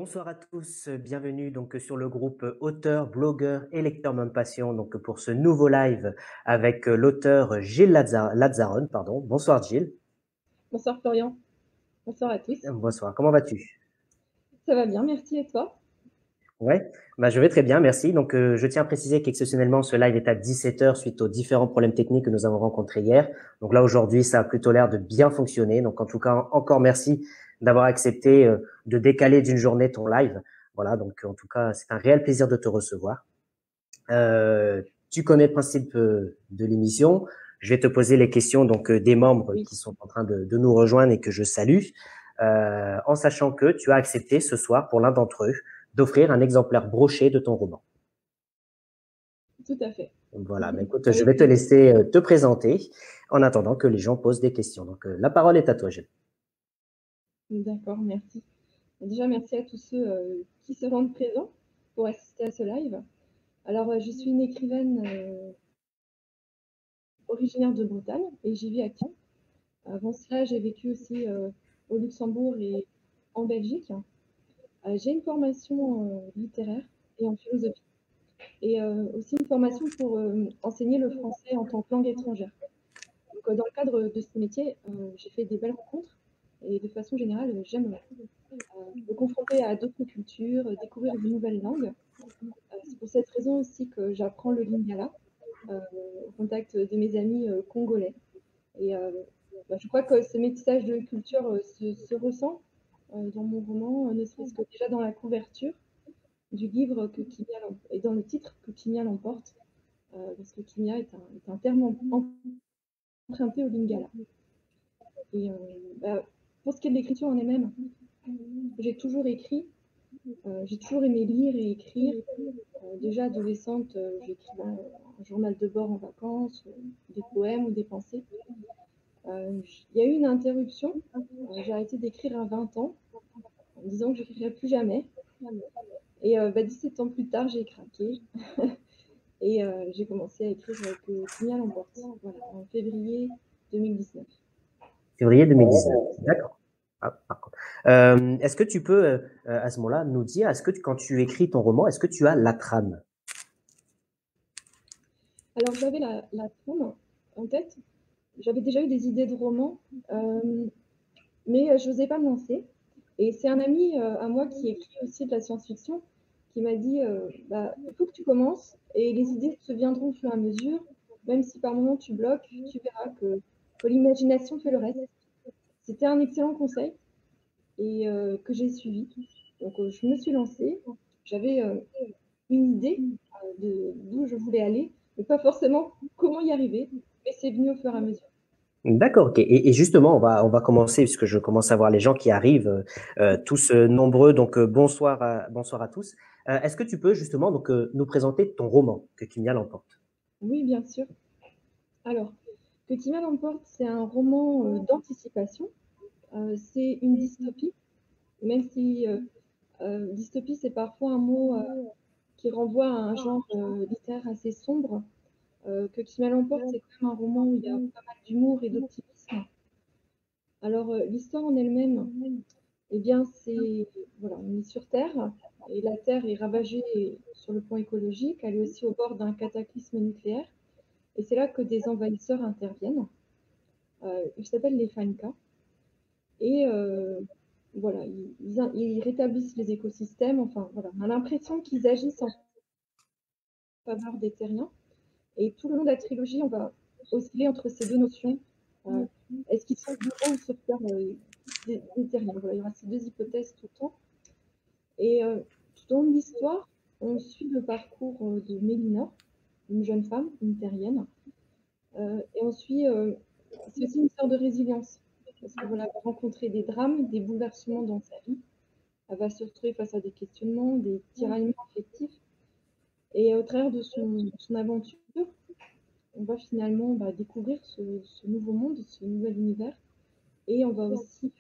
Bonsoir à tous, bienvenue donc sur le groupe auteur, blogueur et lecteur Même Passion donc pour ce nouveau live avec l'auteur Gilles Lazzaron, pardon. Bonsoir Gilles. Bonsoir Florian, bonsoir à tous. Bonsoir, comment vas-tu? Ça va bien, merci et toi? Ouais, bah, je vais très bien, merci. Donc, je tiens à préciser qu'exceptionnellement, ce live est à 17 heures suite aux différents problèmes techniques que nous avons rencontrés hier. Donc là, aujourd'hui, ça a plutôt l'air de bien fonctionner. Donc, en tout cas, encore merci d'avoir accepté de décaler d'une journée ton live. Voilà, donc en tout cas, c'est un réel plaisir de te recevoir. Euh, Tu connais le principe de l'émission. Je vais te poser les questions donc des membres Oui, qui sont en train de nous rejoindre et que je salue, en sachant que tu as accepté ce soir pour l'un d'entre eux d'offrir un exemplaire broché de ton roman. tout à fait. Voilà, mais écoute, je Avec vais te plaisir. laisser te présenter en attendant que les gens posent des questions. Donc, la parole est à toi, Gilles. D'accord, merci. Déjà, merci à tous ceux qui se rendent présents pour assister à ce live. Alors, je suis une écrivaine originaire de Bretagne et j'y vis actuellement. Avant cela, j'ai vécu aussi au Luxembourg et en Belgique. J'ai une formation littéraire et en philosophie et aussi une formation pour enseigner le français en tant que langue étrangère. Donc, dans le cadre de ce métier, j'ai fait des belles rencontres et de façon générale, j'aime me confronter à d'autres cultures, découvrir de nouvelles langues. C'est pour cette raison aussi que j'apprends le lingala euh, au contact de mes amis congolais. Et je crois que ce métissage de culture se ressent dans mon roman, ne serait-ce que déjà dans la couverture du livre et dans le titre que Kimia l'emporte, parce que Kimia est un terme emprunté au lingala. Et pour ce qui est de l'écriture en elle-même, j'ai toujours écrit, j'ai toujours aimé lire et écrire. Déjà adolescente, j'écrivais un journal de bord en vacances, des poèmes ou des pensées. Il y a eu une interruption. J'ai arrêté d'écrire à 20 ans en me disant que je n'écrirais plus jamais. Et 17 ans plus tard, j'ai craqué et j'ai commencé à écrire que Signal l'emporte, voilà, en février 2019. Février 2019. D'accord. Ah, par contre. Est-ce que tu peux, à ce moment-là, nous dire, est-ce que quand tu écris ton roman, est-ce que tu as la trame? Alors j'avais la trame en tête, j'avais déjà eu des idées de romans, euh, mais je n'osais pas me lancer. Et c'est un ami à moi qui écrit aussi de la science-fiction qui m'a dit il faut que tu commences et les idées te viendront au fur et à mesure, même si par moment tu bloques, tu verras que l'imagination fait le reste. C'était un excellent conseil et que j'ai suivi. Donc je me suis lancée. J'avais une idée d'où je voulais aller, mais pas forcément comment y arriver, mais c'est venu au fur et à mesure. D'accord, ok. Et justement, on va commencer puisque je commence à voir les gens qui arrivent, tous nombreux. Donc, bonsoir à tous. Est-ce que tu peux justement donc nous présenter ton roman que Kimia l'emporte? Oui, bien sûr. Alors, Que Timia l'emporte, c'est un roman d'anticipation. C'est une dystopie, même si dystopie, c'est parfois un mot qui renvoie à un genre littéraire assez sombre. Que Timia l'emporte, c'est quand même un roman où il y a pas mal d'humour et d'optimisme. Alors, l'histoire en elle-même, eh bien, c'est, voilà, on est sur Terre, et la Terre est ravagée sur le plan écologique, elle est aussi au bord d'un cataclysme nucléaire, et c'est là que des envahisseurs interviennent. Ils s'appellent les Fanka. Et voilà, ils rétablissent les écosystèmes. Enfin, voilà, on a l'impression qu'ils agissent en faveur des terriens. Et tout le long de la trilogie, on va osciller entre ces deux notions. Euh, Est-ce qu'ils sont bourreaux ou sauveteurs des terriens? Voilà, il y aura ces deux hypothèses tout le temps. Et tout au long de l'histoire, on suit le parcours de Mélina, une jeune femme, une terrienne. Et on suit, c'est aussi une histoire de résilience. Parce que voilà, elle va rencontrer des drames, des bouleversements dans sa vie. Elle va se retrouver face à des questionnements, des tiraillements affectifs. Et au travers de son aventure, on va finalement découvrir ce nouveau monde, ce nouvel univers. Et on va aussi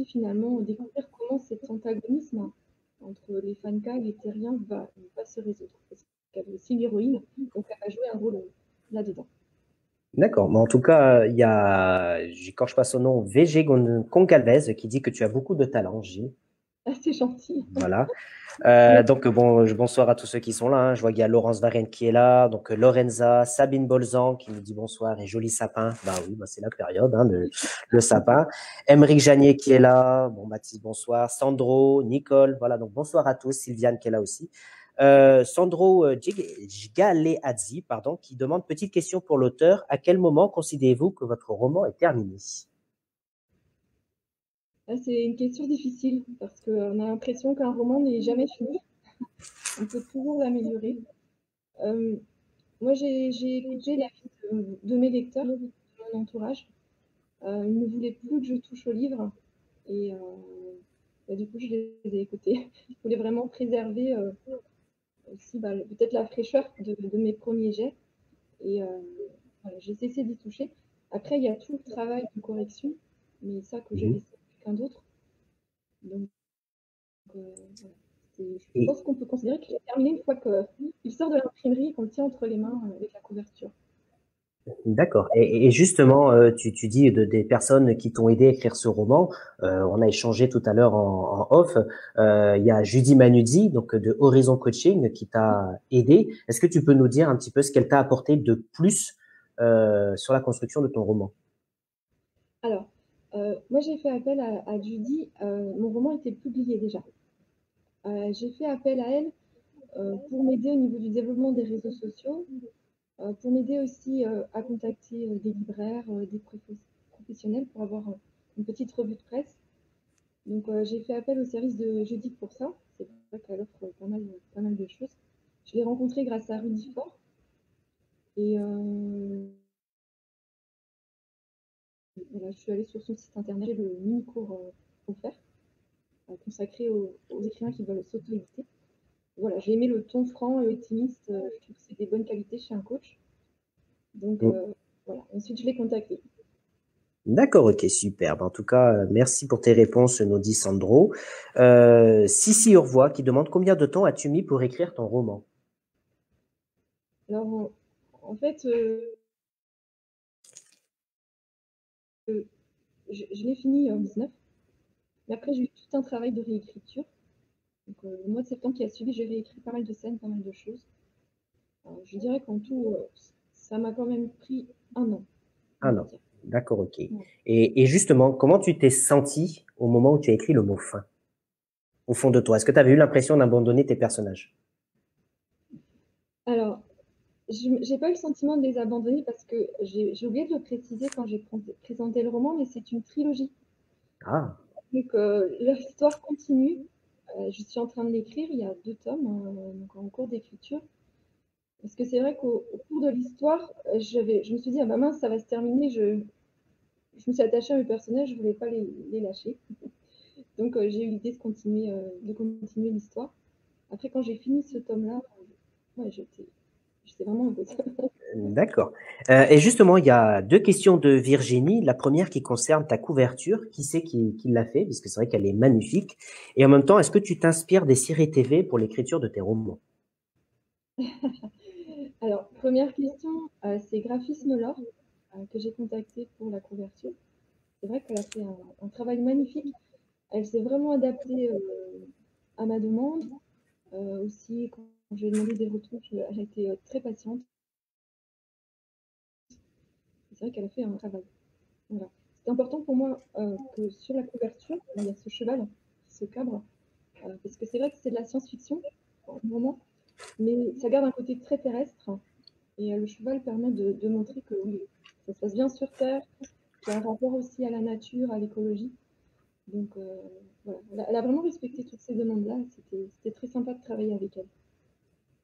finalement découvrir comment cet antagonisme entre les Fanka et les Terriens va se résoudre. Parce qu'elle est aussi l'héroïne, donc elle va jouer un rôle là-dedans. D'accord. Mais en tout cas, il y a, j'écorche pas son nom, VG Goncalves, qui dit que tu as beaucoup de talent, Gilles. Ah, c'est gentil. Voilà. Mais Donc, bon, bonsoir à tous ceux qui sont là, hein. Je vois qu'il y a Laurence Varenne qui est là, donc Lorenza, Sabine Bolzan qui nous dit bonsoir et joli sapin. Bah oui, bah c'est la période, hein, le sapin. Emeric Janier qui est là. Bon, Mathis, bonsoir. Sandro, Nicole, voilà, donc bonsoir à tous. Sylviane qui est là aussi. Sandro Galeazzi, pardon, qui demande petite question pour l'auteur. À quel moment considérez-vous que votre roman est terminé? là, c'est une question difficile parce qu'on a l'impression qu'un roman n'est jamais fini. On peut toujours l'améliorer. Euh, Moi, j'ai écouté l'avis de mes lecteurs, de mon entourage. Ils ne voulaient plus que je touche au livre et bah, du coup, je les ai écoutés. Ils voulaient vraiment préserver aussi bah, peut-être la fraîcheur de mes premiers jets et voilà, j'ai cessé d'y toucher. Après, il y a tout le travail de correction, mais ça que j'ai Mhm. laissé à quelqu'un d'autre. Donc, voilà. Je Et, pense qu'on peut considérer qu'il est terminé une fois qu'il sort de l'imprimerie et qu'on le tient entre les mains avec la couverture. D'accord. Et justement, tu dis des personnes qui t'ont aidé à écrire ce roman. On a échangé tout à l'heure en off. Il y a Judy Manuzzi, donc de Horizon Coaching, qui t'a aidé. Est-ce que tu peux nous dire un petit peu ce qu'elle t'a apporté de plus sur la construction de ton roman? Alors, moi j'ai fait appel à Judy. Mon roman était publié déjà. J'ai fait appel à elle pour m'aider au niveau du développement des réseaux sociaux, pour m'aider aussi à contacter des libraires, des professionnels pour avoir une petite revue de presse. Donc j'ai fait appel au service de Judy pour ça. C'est vrai qu'elle offre pas mal de choses. Je l'ai rencontrée grâce à Rudy Fort et voilà, je suis allée sur son site internet, j'ai le mini-cours offert consacré aux écrivains qui veulent s'auto-éditer. Voilà, j'ai aimé le ton franc et optimiste. Je trouve que c'est des bonnes qualités chez un coach. Donc voilà, ensuite je l'ai contacté. D'accord, ok, superbe. En tout cas, merci pour tes réponses, nous dit Sandro. Sissi Urvois qui demande combien de temps as-tu mis pour écrire ton roman? Alors en fait, je l'ai fini en 19, mais après j'ai eu tout un travail de réécriture. Donc le mois de septembre qui a suivi, j'ai réécrit pas mal de scènes, pas mal de choses. Je dirais qu'en tout, ça m'a quand même pris un an, on Ah va non, dire. d'accord, ok. Ouais. Et justement, comment tu t'es senti au moment où tu as écrit le mot fin, au fond de toi? Est-ce que tu avais eu l'impression d'abandonner tes personnages? Alors, je n'ai pas eu le sentiment de les abandonner parce que j'ai oublié de le préciser quand j'ai présenté le roman, mais c'est une trilogie. Ah, Donc, leur histoire continue. Je suis en train de l'écrire, il y a 2 tomes, donc en cours d'écriture. Parce que c'est vrai qu'au cours de l'histoire, je me suis dit: «Ah bah mince, ça va se terminer». Je me suis attachée à mes personnages, je ne voulais pas les lâcher. Donc, j'ai eu l'idée de continuer l'histoire. Après, quand j'ai fini ce tome-là, ouais, j'étais vraiment heureuse. d'accord. Et justement, il y a deux questions de Virginie. La première qui concerne ta couverture. Qui c'est qui l'a fait? Parce que c'est vrai qu'elle est magnifique. Et en même temps, est-ce que tu t'inspires des séries TV pour l'écriture de tes romans? Alors, première question, c'est Graphisme Laure, que j'ai contacté pour la couverture. C'est vrai qu'elle a fait un travail magnifique. Elle s'est vraiment adaptée à ma demande. Aussi, quand je lui ai demandé des retouches, elle a été très patiente. C'est vrai qu'elle a fait un travail. Voilà. C'est important pour moi que sur la couverture, il y a ce cheval qui se cabre, parce que c'est vrai que c'est de la science-fiction, en moment, mais ça garde un côté très terrestre. Et le cheval permet de montrer que oui, ça se passe bien sur Terre, qu'il y a un rapport aussi à la nature, à l'écologie. Donc voilà, elle a vraiment respecté toutes ces demandes-là. C'était très sympa de travailler avec elle.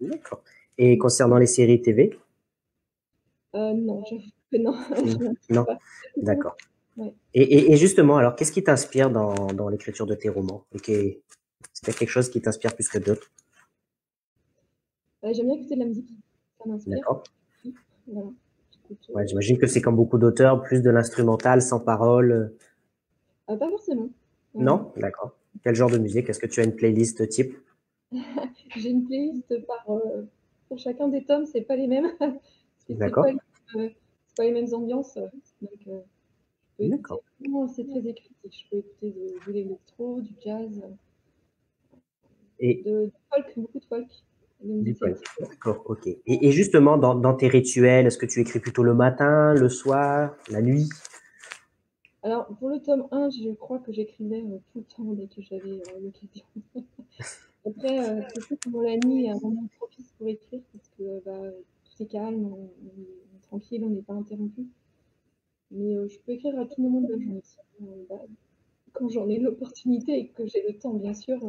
D'accord. Et concernant les séries TV? Non, j'avoue que non, Non. je n'en suis Non. pas. D'accord. Ouais. Et justement, alors, qu'est-ce qui t'inspire dans l'écriture de tes romans? C'est quelque chose qui t'inspire plus que d'autres? J'aime bien écouter de la musique, ça m'inspire. D'accord. Voilà. J'écoute, Ouais, j'imagine que c'est comme beaucoup d'auteurs, plus de l'instrumental, sans parole. pas forcément. Non. Non? D'accord. Quel genre de musique? Est-ce que tu as une playlist type? J'ai une playlist pour chacun des tomes, c'est pas les mêmes. Parce que D'accord. pas les mêmes ambiances. Donc, je peux écouter D'accord. vraiment, c'est très éclectique. Je peux écouter de l'électro, du jazz, Et du folk, beaucoup de folk, de du musique folk. celtique. D'accord, ok. Et justement, dans tes rituels, est-ce que tu écris plutôt le matin, le soir, la nuit? Alors, pour le tome 1, je crois que j'écrivais tout le temps dès que j'avais l'occasion. Après, c'est sûr que pour la nuit, est un moment propice pour écrire parce que bah, tout est calme, on est tranquille, on n'est pas interrompu. Mais je peux écrire à tout moment de la journée. Bah, quand j'en ai l'opportunité et que j'ai le temps, bien sûr.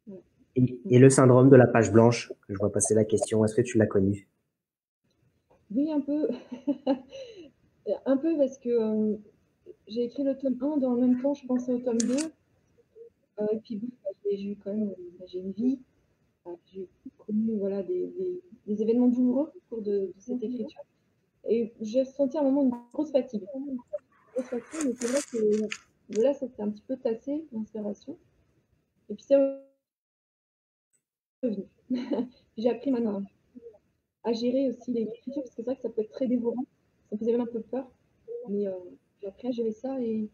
Ouais. Et le syndrome de la page blanche, je vois passer la question, est-ce que tu l'as connu? Oui, un peu. Un peu parce que j'ai écrit le tome 1, dans le même temps, je pensais au tome 2. Et puis bon, bah, j'ai eu quand même, j'ai une vie. J'ai connu voilà, des événements douloureux au cours de cette écriture. Et j'ai ressenti à un moment une grosse fatigue. Grosse fatigue, mais c'est vrai que là, ça s'est un petit peu tassé, l'inspiration. Et puis c'est revenu. J'ai appris maintenant à gérer aussi l'écriture, parce que c'est vrai que ça peut être très dévorant. Ça me faisait même un peu peur. Mais j'ai appris à gérer ça et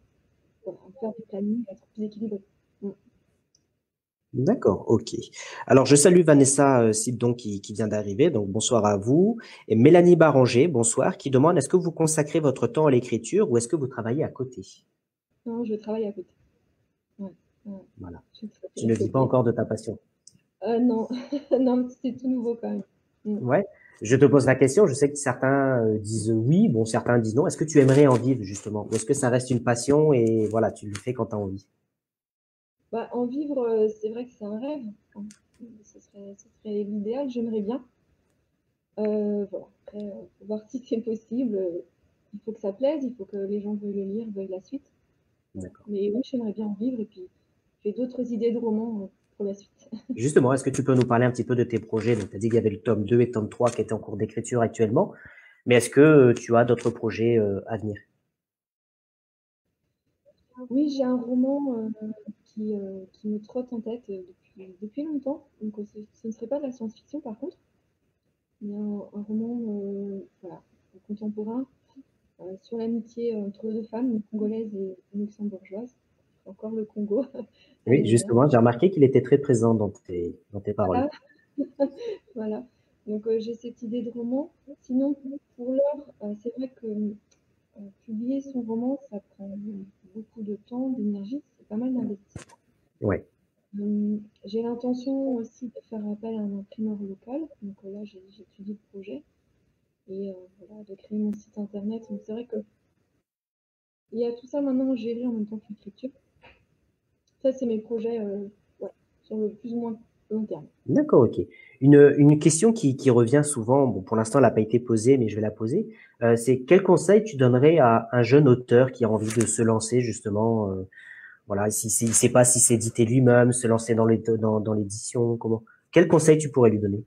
voilà, à faire des plannings, à être plus équilibré. Mm. D'accord, ok. Alors, je salue Vanessa Sibdon qui vient d'arriver, donc bonsoir à vous. Et Mélanie Baranger, bonsoir, qui demande, est-ce que vous consacrez votre temps à l'écriture ou est-ce que vous travaillez à côté? Non, je travaille à côté. Ouais, ouais. Voilà. Je Tu travaille ne à vis pas côté. encore de ta passion. Non, non, c'est tout nouveau quand même. Mm. Ouais. Je te pose la question, je sais que certains disent oui, bon, certains disent non. Est-ce que tu aimerais en vivre justement? Ou est-ce que ça reste une passion et voilà, tu le fais quand tu as envie? Bah, en vivre, c'est vrai que c'est un rêve. Enfin, ce serait l'idéal, j'aimerais bien. Voilà. Après, faut voir si c'est possible. Il faut que ça plaise, il faut que les gens veuillent le lire, veuillent la suite. Voilà. D'accord. Mais oui, j'aimerais bien en vivre et puis j'ai d'autres idées de romans pour la suite. Justement, est-ce que tu peux nous parler un petit peu de tes projets? Donc, tu as dit qu'il y avait le tome 2 et le tome 3 qui étaient en cours d'écriture actuellement, mais est-ce que tu as d'autres projets à venir? Oui, j'ai un roman qui me trotte en tête depuis longtemps. Donc, ce ne serait pas de la science-fiction par contre, mais un roman voilà, contemporain sur l'amitié entre deux femmes, une congolaise et une luxembourgeoise. Encore le Congo, ça Oui, me revient. justement, j'ai remarqué qu'il était très présent dans tes paroles. Voilà, voilà. Donc j'ai cette idée de roman. Sinon, pour l'heure, c'est vrai que publier son roman, ça prend beaucoup de temps, d'énergie, c'est pas mal d'investissement. Ouais. J'ai l'intention aussi de faire appel à un imprimeur local. Donc là, j'étudie le projet et voilà, de créer mon site internet. Donc c'est vrai que il y a tout ça maintenant géré en même temps que l'écriture. Ça, c'est mes projets ouais, sur le plus ou moins long terme. D'accord, ok. Une question qui revient souvent, bon, pour l'instant, elle n'a pas été posée, mais je vais la poser. C'est quel conseil tu donnerais à un jeune auteur qui a envie de se lancer, justement, voilà, il ne sait pas si s'éditer lui-même, se lancer dans l'édition, comment? Quel conseil tu pourrais lui donner?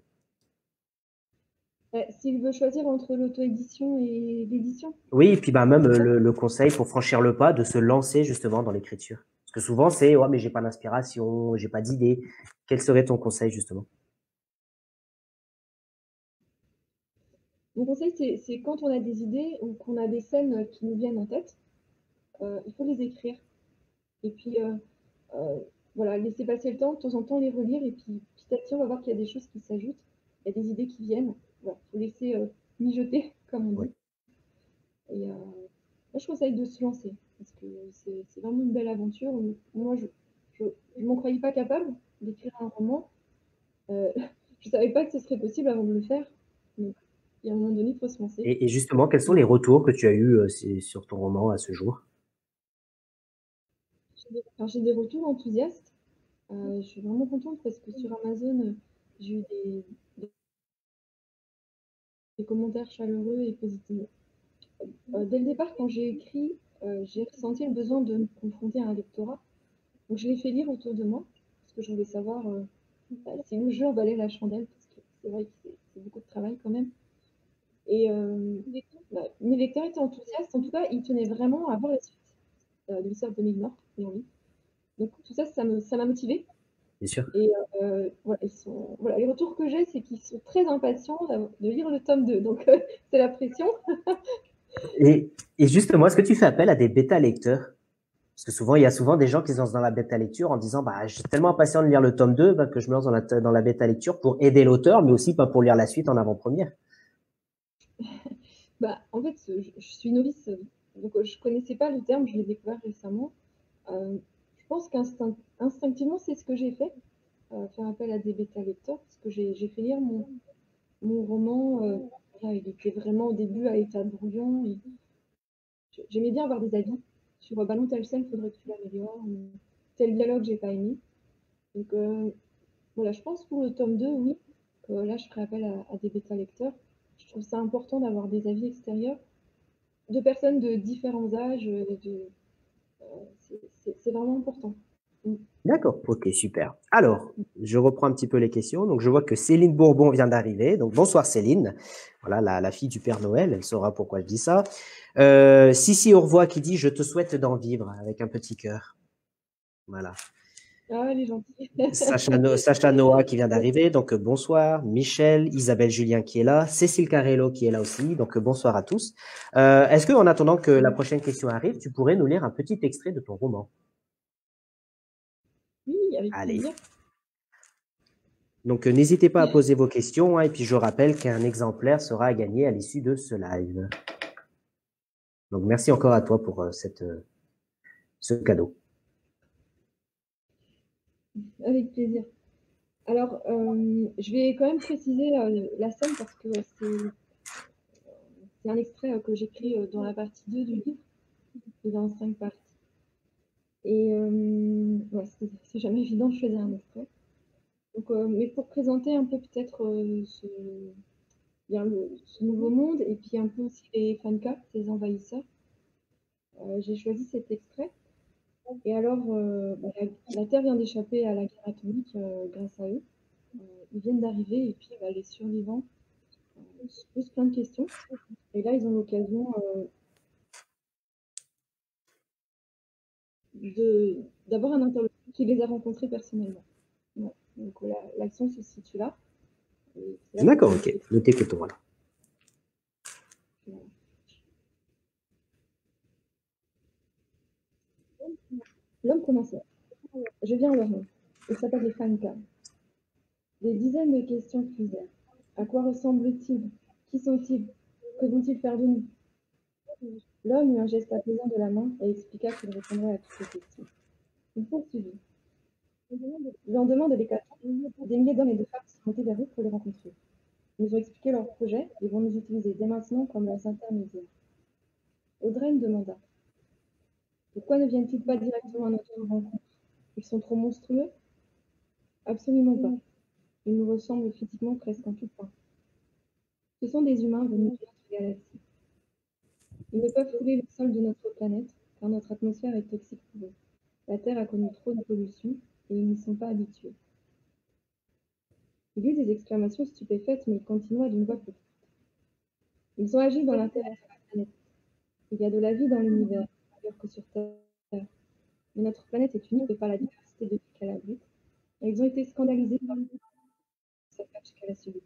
S'il veut choisir entre l'auto-édition et l'édition, Oui, et puis bah, même c'est ça. le conseil pour franchir le pas de se lancer justement dans l'écriture. Parce que souvent, c'est, ouais, mais j'ai pas d'inspiration, j'ai pas d'idée. Quel serait ton conseil, justement? Mon conseil, c'est quand on a des idées ou qu'on a des scènes qui nous viennent en tête, il faut les écrire. Et puis, euh, voilà, laisser passer le temps, de temps en temps les relire, et puis petit à petit, on va voir qu'il y a des choses qui s'ajoutent, il y a des idées qui viennent. Voilà, il faut laisser mijoter, comme on Oui. dit. Et moi, je conseille de se lancer, parce que c'est vraiment une belle aventure. Moi, je m'en croyais pas capable d'écrire un roman. Euh, je savais pas que ce serait possible avant de le faire. Donc, il y a un moment donné, il faut se lancer. Et justement, quels sont les retours que tu as eus sur ton roman à ce jour? J'ai des retours enthousiastes. Je suis vraiment contente parce que sur Amazon, j'ai eu des commentaires chaleureux et positifs. Dès le départ, quand j'ai écrit, j'ai ressenti le besoin de me confronter à un lectorat. Donc, je l'ai fait lire autour de moi parce que je voulais savoir si le jeu en valait la chandelle, parce que c'est vrai que c'est beaucoup de travail quand même. Et bah, mes lecteurs étaient enthousiastes. En tout cas, ils tenaient vraiment à voir la suite de l'histoire de Migmore et en lui. Donc, tout ça, ça m'a motivée. bien sûr. Et voilà, voilà, les retours que j'ai, c'est qu'ils sont très impatients de lire le tome 2. Donc, c'est la pression. Et justement, est-ce que tu fais appel à des bêta-lecteurs? Parce que souvent, il y a souvent des gens qui se lancent dans la bêta-lecture en disant, bah, je suis tellement impatient de lire le tome 2 bah, que je me lance dans la bêta-lecture pour aider l'auteur, mais aussi pas pour lire la suite en avant-première. Bah, en fait, je suis novice, donc je connaissais pas le terme, je l'ai découvert récemment. Je pense qu'instinctivement, c'est ce que j'ai fait, faire appel à des bêta-lecteurs, parce que j'ai fait lire mon roman. Voilà, il était vraiment au début à état brouillon. J'aimais bien avoir des avis sur bah non, telle scène, faudrait que tu l'améliores, ou tel dialogue, j'ai pas aimé. Donc voilà, je pense pour le tome 2, oui, que là, je ferai appel à des bêta-lecteurs. Je trouve ça important d'avoir des avis extérieurs de personnes de différents âges. C'est vraiment important. Mm. D'accord, ok, super. Alors, je reprends un petit peu les questions. Donc, je vois que Céline Bourbon vient d'arriver. Donc, bonsoir Céline. Voilà, la fille du Père Noël, elle saura pourquoi je dis ça. Sissi Orvois qui dit, je te souhaite d'en vivre avec un petit cœur. Voilà. Ah, elle est gentille. Sacha Noah qui vient d'arriver, donc bonsoir. Michel, Isabelle Julien qui est là, Cécile Carello qui est là aussi, donc bonsoir à tous. Est-ce que, en attendant que la prochaine question arrive, tu pourrais nous lire un petit extrait de ton roman? Oui, avec Allez. plaisir. Donc n'hésitez pas à poser vos questions, hein, et puis je rappelle qu'un exemplaire sera à gagner à l'issue de ce live. Donc merci encore à toi pour ce cadeau. Avec plaisir. Alors, je vais quand même préciser la scène parce que c'est un extrait que j'écris dans la partie 2 du livre, qui est dans 5 parties. Et ouais, c'est jamais évident de choisir un extrait. Donc, mais pour présenter un peu peut-être bien ce nouveau monde et puis un peu aussi les Fanka, ces envahisseurs, j'ai choisi cet extrait. Et alors, bah, la Terre vient d'échapper à la guerre atomique grâce à eux. Ils viennent d'arriver et puis bah, les survivants se posent plein de questions. Et là, ils ont l'occasion d'avoir un interlocuteur qui les a rencontrés personnellement. Ouais. Donc l'action se situe là. Et c'est là que D'accord, commence ok. Nous l'extrait. t'écoutons, voilà. L'homme commençait. Je viens leur nom. Il s'appelle les Fanka. Des dizaines de questions fusèrent. À quoi ressemblent-ils? Qui sont-ils? Que vont-ils faire de nous? L'homme eut un geste apaisant de la main et expliqua qu'il répondrait à toutes les questions. Il poursuivit. Le lendemain de l'hécatombe, des milliers d'hommes et de femmes sont montés vers eux pour les rencontrer. Ils nous ont expliqué leurs projets et vont nous utiliser dès maintenant comme leurs intermédiaires. Audrey demanda. Pourquoi ne viennent-ils pas directement à notre rencontre? Ils sont trop monstrueux? Absolument pas. Ils nous ressemblent physiquement presque en tout point. Ce sont des humains venus de notre galaxie. Ils ne peuvent fouler le sol de notre planète, car notre atmosphère est toxique pour eux. La Terre a connu trop de pollution, et ils n'y sont pas habitués. Il y eut des exclamations stupéfaites, mais il continua d'une voix plus forte. Ils ont agi dans l'intérêt de la planète. Il y a de la vie dans l'univers, ailleurs que sur Terre. Mais notre planète est unique par la diversité de vie qu'elle abrite, et ils ont été scandalisés par le saccage qu'elle a subi.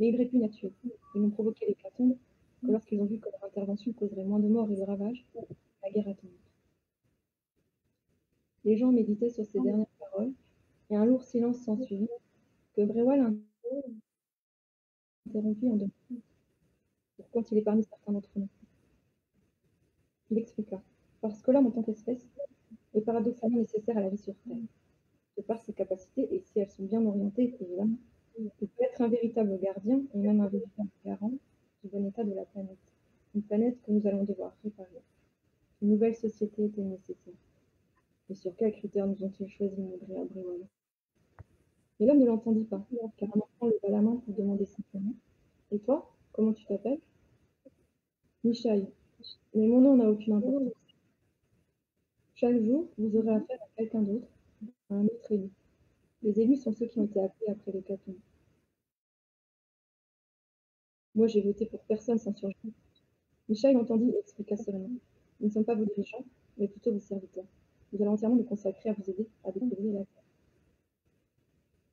Mais ils répugnent à tuer. Ils n'ont provoqué l'hécatombe que lorsqu'ils ont vu que leur intervention causerait moins de morts et de ravages que la guerre atomique. Les gens méditaient sur ces dernières paroles, et un lourd silence s'ensuivit, que Brewal interrompit en demandant pourquoi il est parmi certains d'entre nous. Il expliqua. Parce que l'homme en tant qu'espèce est paradoxalement nécessaire à la vie sur Terre, de par ses capacités, et si elles sont bien orientées, évidemment, il peut être un véritable gardien et même un véritable garant du bon état de la planète. Une planète que nous allons devoir réparer. Une nouvelle société était nécessaire. Et sur quels critères nous ont-ils choisi, Maudry à Brewal? Mais l'homme ne l'entendit pas, car un enfant leva la main pour demander simplement. Et toi, comment tu t'appelles? Michaï. Mais mon nom n'a aucune importance. Chaque jour, vous aurez affaire à quelqu'un d'autre, à un autre élu. Les élus sont ceux qui ont été appelés après l'hécatombe. Moi, j'ai voté pour personne sans surgir. Michaï l'entendit et expliqua sereinement. Nous ne sommes pas vos dirigeants, mais plutôt vos serviteurs. Nous allons entièrement nous consacrer à vous aider à découvrir la terre.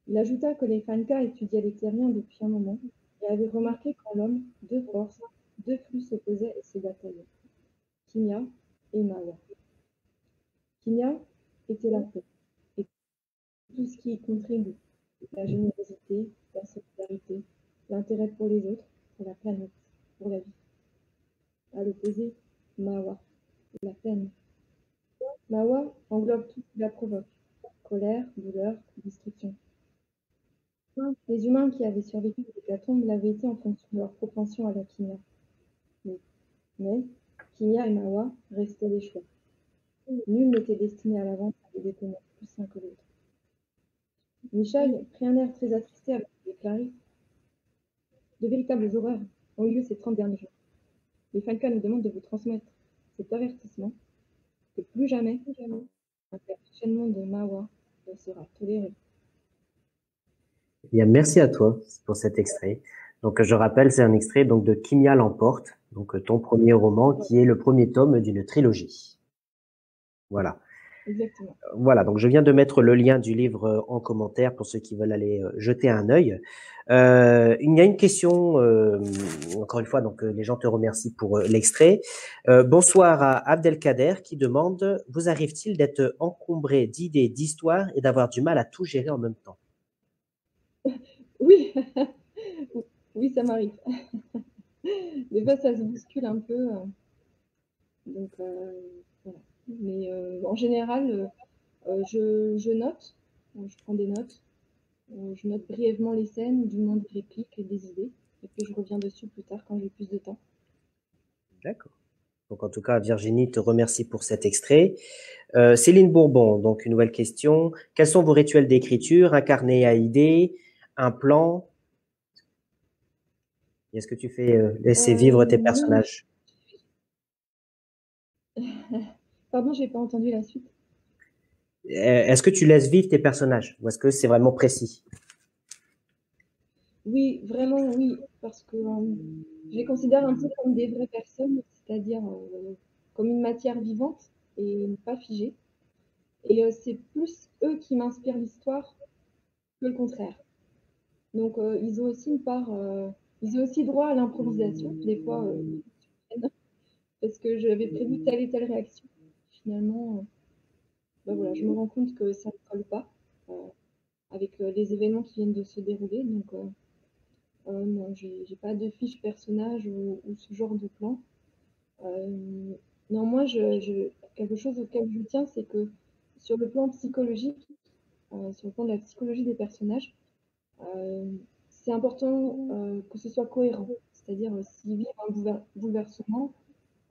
Il ajouta que les Fanka étudiaient les terriens depuis un moment et avaient remarqué qu'en l'homme, deux forces, deux flux s'opposaient et se bataillaient, Kimia et Mawa. Kimia était la paix et tout ce qui y contribue, la générosité, la solidarité, l'intérêt pour les autres, pour la planète, pour la vie. À l'opposé, Mawa, la peine. Mawa englobe tout ce qui la provoque, colère, douleur, destruction. Les humains qui avaient survécu à l'hécatombe l'avaient été en fonction de leur propension à la kimia. Mais Kimia et Mawa restaient des choix. Nul n'était destiné à l'avance à des détenus plus sains que l'autre. Michel prit un air très attristé avant de déclarer: de véritables horreurs ont eu lieu ces 30 derniers jours. Les Falcons nous demandent de vous transmettre cet avertissement que plus jamais un tel enchaînement de Mawa ne sera toléré. Eh bien, merci à toi pour cet extrait. Donc, je rappelle, c'est un extrait donc de Kimia l'emporte, donc ton premier roman, qui est le premier tome d'une trilogie. Voilà. Exactement. Voilà, donc je viens de mettre le lien du livre en commentaire pour ceux qui veulent aller jeter un œil. Il y a une question, encore une fois, donc les gens te remercient pour l'extrait. Bonsoir à Abdelkader qui demande: vous arrive-t-il d'être encombré d'idées, d'histoires et d'avoir du mal à tout gérer en même temps? Oui, oui, ça m'arrive. Des fois, ça se bouscule un peu. Donc, voilà. Mais en général, je note, je prends des notes, je note brièvement les scènes, du moins des répliques et des idées, et puis je reviens dessus plus tard quand j'ai plus de temps. D'accord. Donc en tout cas, Virginie te remercie pour cet extrait. Céline Bourbon, donc une nouvelle question. Quels sont vos rituels d'écriture? Un carnet à idées, un plan? Est-ce que tu fais laisser vivre tes Non, personnages? pardon, j'ai pas entendu la suite. Est-ce que tu laisses vivre tes personnages ou est-ce que c'est vraiment précis? Oui, vraiment, oui, parce que je les considère un peu comme des vraies personnes, c'est-à-dire comme une matière vivante et pas figée. Et c'est plus eux qui m'inspirent l'histoire que le contraire. Donc ils ont aussi une part, ils ont aussi droit à l'improvisation, des fois, parce que j'avais prévu telle et telle réaction. Finalement, bah voilà, je me rends compte que ça ne colle pas euh, avec les événements qui viennent de se dérouler. Donc non, j'ai pas de fiche personnage ou ce genre de plan. Non, moi, quelque chose auquel je tiens, c'est que sur le plan psychologique, sur le plan de la psychologie des personnages, euh, c'est important que ce soit cohérent. C'est-à-dire, s'ils vivent un bouleversement,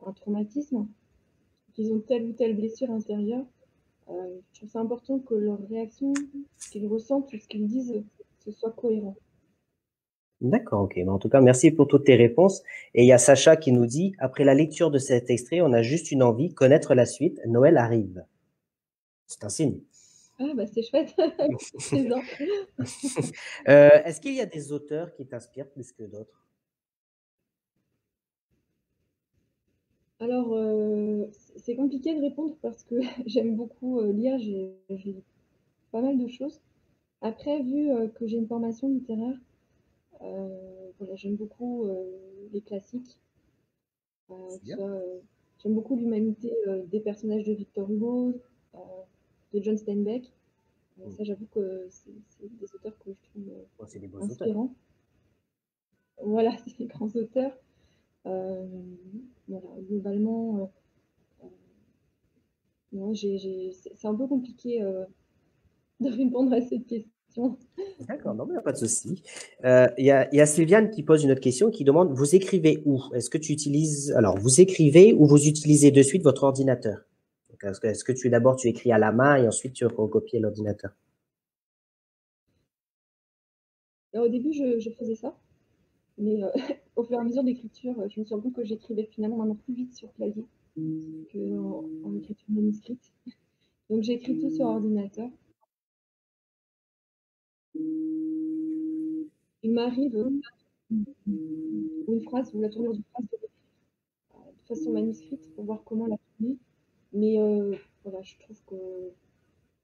un traumatisme, qu'ils ont telle ou telle blessure intérieure, je trouve ça important que leur réaction, ce qu'ils ressentent ou ce qu'ils disent, ce soit cohérent. D'accord, ok. En tout cas, merci pour toutes tes réponses. Et il y a Sacha qui nous dit: après la lecture de cet extrait, on a juste une envie, connaître la suite. Noël arrive. C'est un signe. Ah, bah c'est chouette, présent. Est-ce qu'il y a des auteurs qui t'inspirent plus que d'autres? Alors, c'est compliqué de répondre parce que j'aime beaucoup lire, j'ai lu pas mal de choses. Après, vu que j'ai une formation littéraire, voilà, j'aime beaucoup les classiques, C'est que ce bien. soit, j'aime beaucoup l'humanité des personnages de Victor Hugo, euh, de John Steinbeck. Mm. Ça, j'avoue que c'est des auteurs que je trouve Oh, c'est des beaux auteurs. inspirants. Voilà, c'est des grands auteurs. Euh, voilà, globalement, non, c'est un peu compliqué de répondre à cette question. D'accord, non, mais il n'y a pas de souci. Il y a Sylviane qui pose une autre question qui demande: vous écrivez où? Est-ce que tu utilises, alors, vous écrivez ou vous utilisez de suite votre ordinateur? Donc, est-ce que d'abord tu écris à la main et ensuite tu recopies à l'ordinateur? Alors, au début, je faisais ça, mais au fur et à mesure d'écriture, je me suis rendu compte que j'écrivais finalement maintenant plus vite sur clavier qu'en écriture manuscrite. Donc, j'écris tout sur ordinateur. Il m'arrive une phrase ou la tournure d'une phrase de façon manuscrite pour voir comment la tourner. Mais voilà, je trouve que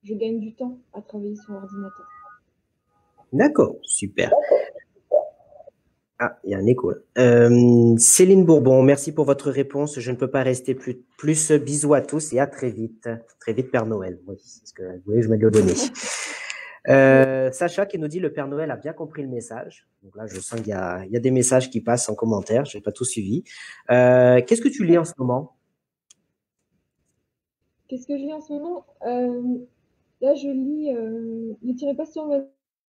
je gagne du temps à travailler sur ordinateur. D'accord, super. Ah, il y a un écho là. Céline Bourbon, merci pour votre réponse. Je ne peux pas rester plus. Bisous à tous et à très vite. Très vite, Père Noël. Oui, c'est ce que vous voulez, je vais le donner. Sacha qui nous dit le Père Noël a bien compris le message. Donc là, je sens qu'il y a des messages qui passent en commentaire. Je n'ai pas tout suivi. Qu'est-ce que tu lis en ce moment? Qu'est-ce que je lis en ce moment? Là, je lis Ne tirez pas sur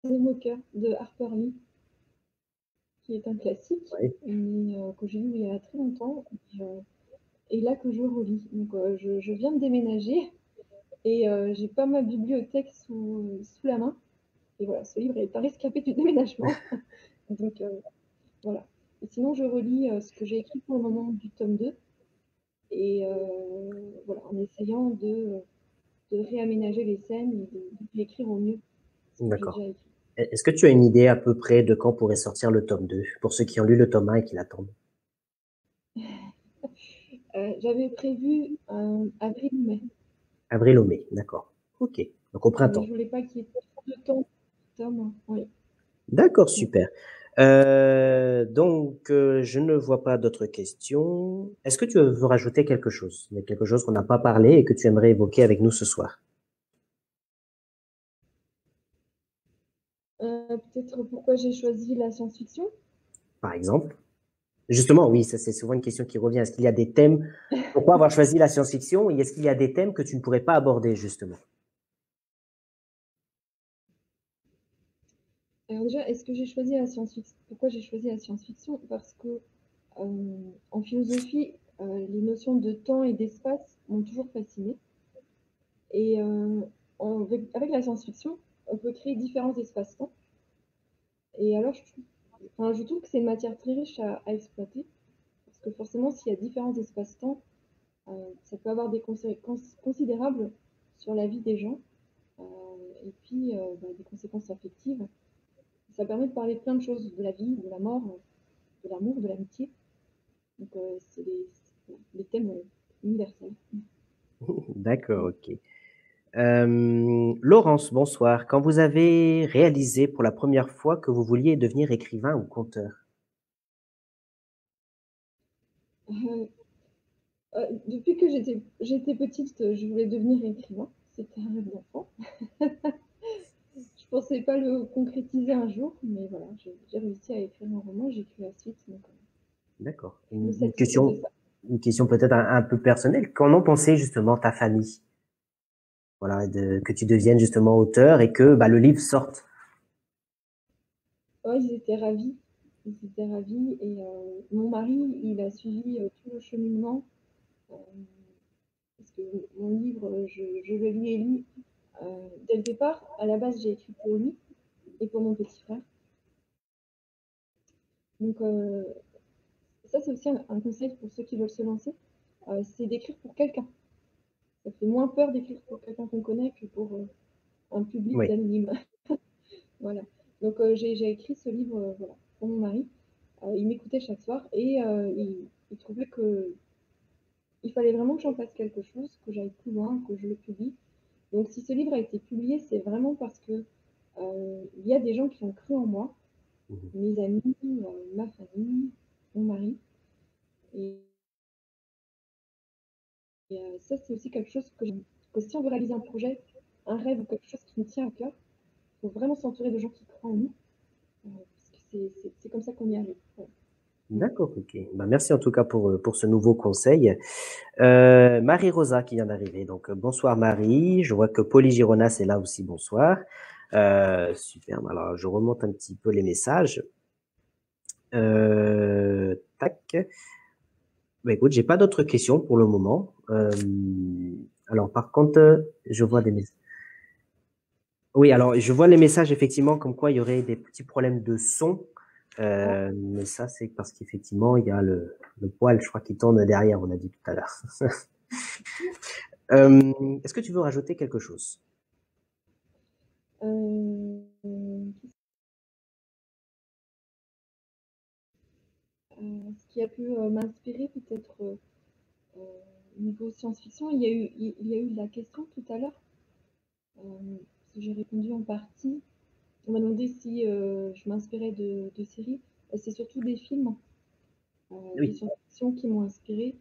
mon cœur de Harper Lee, qui est un classique, Oui. mais que j'ai lu il y a très longtemps, et là que je relis. Donc, je viens de déménager et j'ai pas ma bibliothèque sous la main. Et voilà, ce livre est un rescapé du déménagement. Donc, voilà. Et sinon, je relis ce que j'ai écrit pour le moment du tome 2. Et voilà, en essayant de réaménager les scènes et de l'écrire au mieux, ce que j'ai déjà D'accord. écrit. Est-ce que tu as une idée à peu près de quand pourrait sortir le tome 2 pour ceux qui ont lu le tome 1 et qui l'attendent? J'avais prévu avril ou mai, Avril ou mai, d'accord. Ok, donc au mais printemps. je voulais pas qu'il y ait trop de temps. Tome, oui. D'accord, Mm. super. Donc, je ne vois pas d'autres questions. Est-ce que tu veux rajouter quelque chose? Il y a quelque chose qu'on n'a pas parlé et que tu aimerais évoquer avec nous ce soir, Peut-être pourquoi j'ai choisi la science-fiction. par exemple? Justement, oui, ça c'est souvent une question qui revient. Est-ce qu'il y a des thèmes? Pourquoi avoir choisi la science-fiction? Et est-ce qu'il y a des thèmes que tu ne pourrais pas aborder, justement? Alors déjà, est-ce que j'ai choisi la science-fiction? Pourquoi j'ai choisi la science-fiction? Parce que en philosophie, les notions de temps et d'espace m'ont toujours fascinée. Et avec la science-fiction, on peut créer différents espaces-temps. Et alors, je trouve que c'est une matière très riche à exploiter. Parce que forcément, s'il y a différents espaces-temps, ça peut avoir des conséquences considérables sur la vie des gens. euh, et puis, des conséquences affectives. Ça permet de parler de plein de choses, de la vie, de la mort, de l'amour, de l'amitié. Donc, c'est des thèmes universels. D'accord, ok. Laurence, bonsoir. Quand vous avez réalisé pour la première fois que vous vouliez devenir écrivain ou conteur? Euh, Depuis que j'étais petite, je voulais devenir écrivain. C'était un rêve d'enfant. Je pensais pas le concrétiser un jour, mais voilà, j'ai réussi à écrire un roman, j'ai écrit la suite, donc D'accord. je me Une satisfais de question, ça. une question peut-être un peu personnelle. Qu'en ont pensé justement ta famille? Voilà, que tu deviennes justement auteur et que bah, le livre sorte. Ouais, ils étaient ravis. Ils étaient ravis. Et mon mari, il a suivi tout le cheminement. euh, Parce que mon livre, je le lui ai lu dès le départ. À la base, j'ai écrit pour lui et pour mon petit frère. Donc, ça, c'est aussi un conseil pour ceux qui veulent se lancer. C'est d'écrire pour quelqu'un. Ça fait moins peur d'écrire pour quelqu'un qu'on connaît que pour un public Oui, d'anonymes. Voilà. Donc, j'ai écrit ce livre voilà, pour mon mari. Il m'écoutait chaque soir et il trouvait que il fallait vraiment que j'en fasse quelque chose, que j'aille plus loin, que je le publie. Donc si ce livre a été publié, c'est vraiment parce que il y a des gens qui ont cru en moi, mhm. mes amis, ma famille, mon mari. Et, ça, c'est aussi quelque chose que si on veut réaliser un projet, un rêve ou quelque chose qui nous tient à cœur, il faut vraiment s'entourer de gens qui croient en nous, parce que c'est comme ça qu'on y arrive. Voilà. D'accord, ok. Bah, merci en tout cas pour ce nouveau conseil. Marie-Rosa qui vient d'arriver. Donc, bonsoir Marie. Je vois que Polly Gironas est là aussi. Bonsoir. Super. Alors, je remonte un petit peu les messages. Tac. Bah, écoute, j'ai pas d'autres questions pour le moment. Alors, par contre, je vois des messages. Oui, alors je vois les messages effectivement comme quoi il y aurait des petits problèmes de son. Ah, Mais ça, c'est parce qu'effectivement, il y a le poêle, je crois, qui tourne derrière, on a dit tout à l'heure. Est-ce que tu veux rajouter quelque chose? euh, ce qui a pu m'inspirer peut-être niveau science-fiction, il y a eu la question tout à l'heure, parce que j'ai répondu en partie. on m'a demandé si je m'inspirais de séries. C'est surtout des films, de Oui. science-fiction qui m'ont inspirée,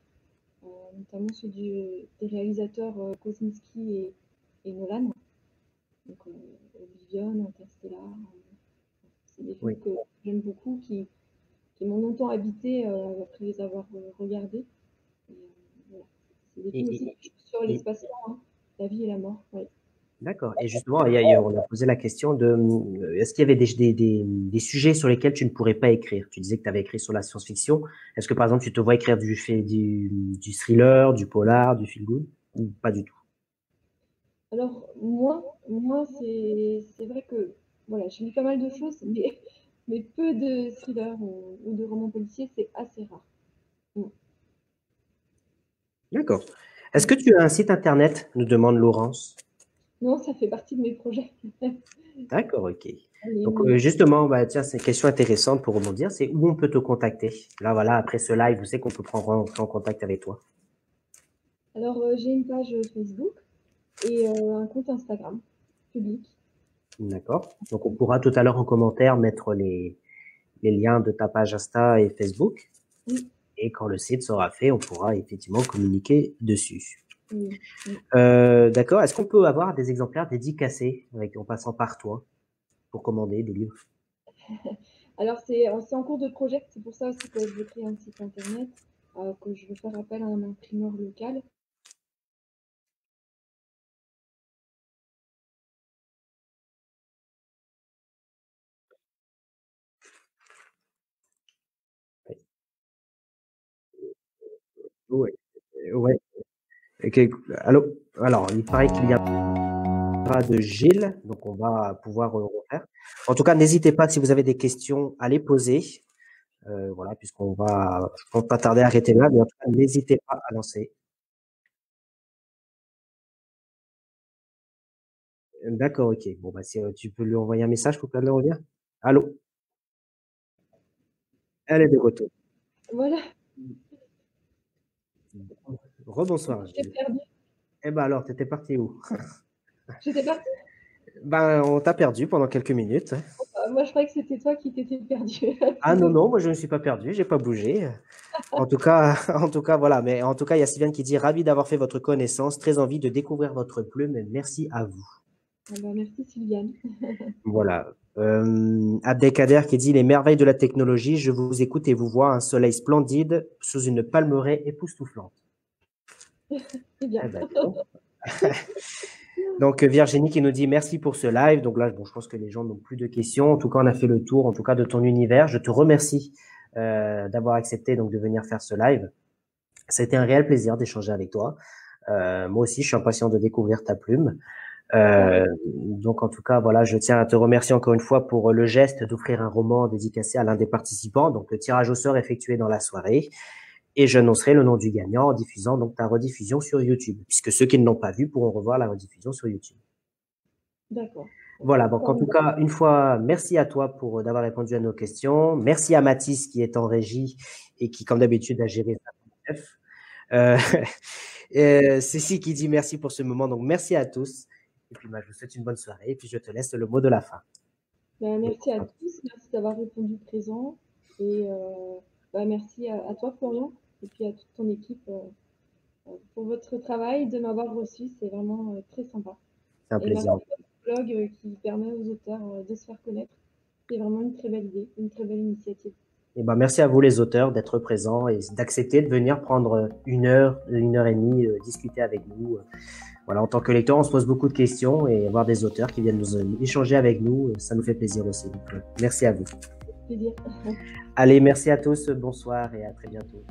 notamment ceux des réalisateurs Kosinski et Nolan. Donc, Oblivion, Interstellar, c'est des films Oui. que j'aime beaucoup, qui m'ont longtemps habité après les avoir regardés. Et, voilà. C'est des Et, films aussi et- sur et- l'espace-temps, hein, la vie et la mort. Ouais. D'accord. Et justement, on a posé la question de est-ce qu'il y avait des sujets sur lesquels tu ne pourrais pas écrire? Tu disais que tu avais écrit sur la science-fiction. Est-ce que, par exemple, tu te vois écrire du thriller, du polar, du feel-good ou pas du tout? Alors, moi c'est vrai que voilà, je lis pas mal de choses, mais peu de thrillers ou de romans policiers, c'est assez rare. Mm. D'accord. Est-ce Mm. que tu as un site internet? Nous demande Laurence. Non, ça fait partie de mes projets. D'accord, ok. Allez, Donc oui. justement, bah, tiens, c'est une question intéressante pour rebondir, c'est où on peut te contacter. Là, voilà, après ce live, vous savez qu'on peut prendre en contact avec toi. Alors, j'ai une page Facebook et un compte Instagram public. D'accord. Donc on pourra tout à l'heure en commentaire mettre les liens de ta page Insta et Facebook. Oui, Et quand le site sera fait, on pourra effectivement communiquer dessus. oui, oui. D'accord. Est-ce qu'on peut avoir des exemplaires dédicacés en passant par toi pour commander des livres? Alors, c'est en cours de projet, c'est pour ça aussi que je veux créer un site internet, que je veux faire appel à un imprimeur local. Oui. Ouais. Ok. Allô? Alors, il paraît qu'il y a de Gilles, donc on va pouvoir refaire. En tout cas, n'hésitez pas si vous avez des questions à les poser. Voilà, puisqu'on va, je pense pas tarder à arrêter là, mais en tout cas, n'hésitez pas à lancer. D'accord, ok. Bon, bah, si tu peux lui envoyer un message pour qu'elle revienne. Allô? Elle est de retour. Voilà, Rebonsoir, j'ai Gilles. perdu. Eh ben alors, t'étais parti où? J'étais partie. Ben, on t'a perdu pendant quelques minutes. Moi, je croyais que c'était toi qui t'étais perdu. Ah non, non, moi je ne suis pas perdu, j'ai pas bougé. En tout cas, en tout cas, voilà. Mais en tout cas, il y a Sylviane qui dit ravi d'avoir fait votre connaissance, très envie de découvrir votre plume. Merci à vous. Ah bah, merci Sylviane. Voilà. Abdelkader qui dit les merveilles de la technologie. Je vous écoute et vous vois un soleil splendide sous une palmeraie époustouflante. C'est bien. Eh ben, dis donc. Donc, Virginie qui nous dit merci pour ce live. Donc là, bon, je pense que les gens n'ont plus de questions. En tout cas, on a fait le tour, en tout cas, de ton univers. Je te remercie d'avoir accepté donc de venir faire ce live. Ça a été un réel plaisir d'échanger avec toi. Moi aussi, je suis impatient de découvrir ta plume. Donc, en tout cas, voilà, je tiens à te remercier encore une fois pour le geste d'offrir un roman dédicacé à l'un des participants. Donc, le tirage au sort effectué dans la soirée. Et j'annoncerai le nom du gagnant en diffusant donc ta rediffusion sur YouTube, puisque ceux qui ne l'ont pas vu pourront revoir la rediffusion sur YouTube. D'accord. Voilà, donc en tout cas, une fois, merci à toi pour d'avoir répondu à nos questions. Merci à Mathis qui est en régie et qui, comme d'habitude, a géré ça. Bref. Cécile qui dit merci pour ce moment, donc merci à tous. Et puis, bah, je vous souhaite une bonne soirée et puis je te laisse le mot de la fin. Bah, merci à tous, merci d'avoir répondu présent. Et bah, merci à toi, Florian, et puis à toute ton équipe pour votre travail, de m'avoir reçu. C'est vraiment très sympa. C'est un Et plaisir. merci à votre blog qui permet aux auteurs de se faire connaître. C'est vraiment une très belle idée, une très belle initiative. Et ben, merci à vous les auteurs d'être présents et d'accepter de venir prendre une heure et demie, discuter avec nous. Voilà, en tant que lecteur, on se pose beaucoup de questions et avoir des auteurs qui viennent nous échanger avec nous, ça nous fait plaisir aussi. Donc, merci à vous. Plaisir. Allez, merci à tous, bonsoir et à très bientôt.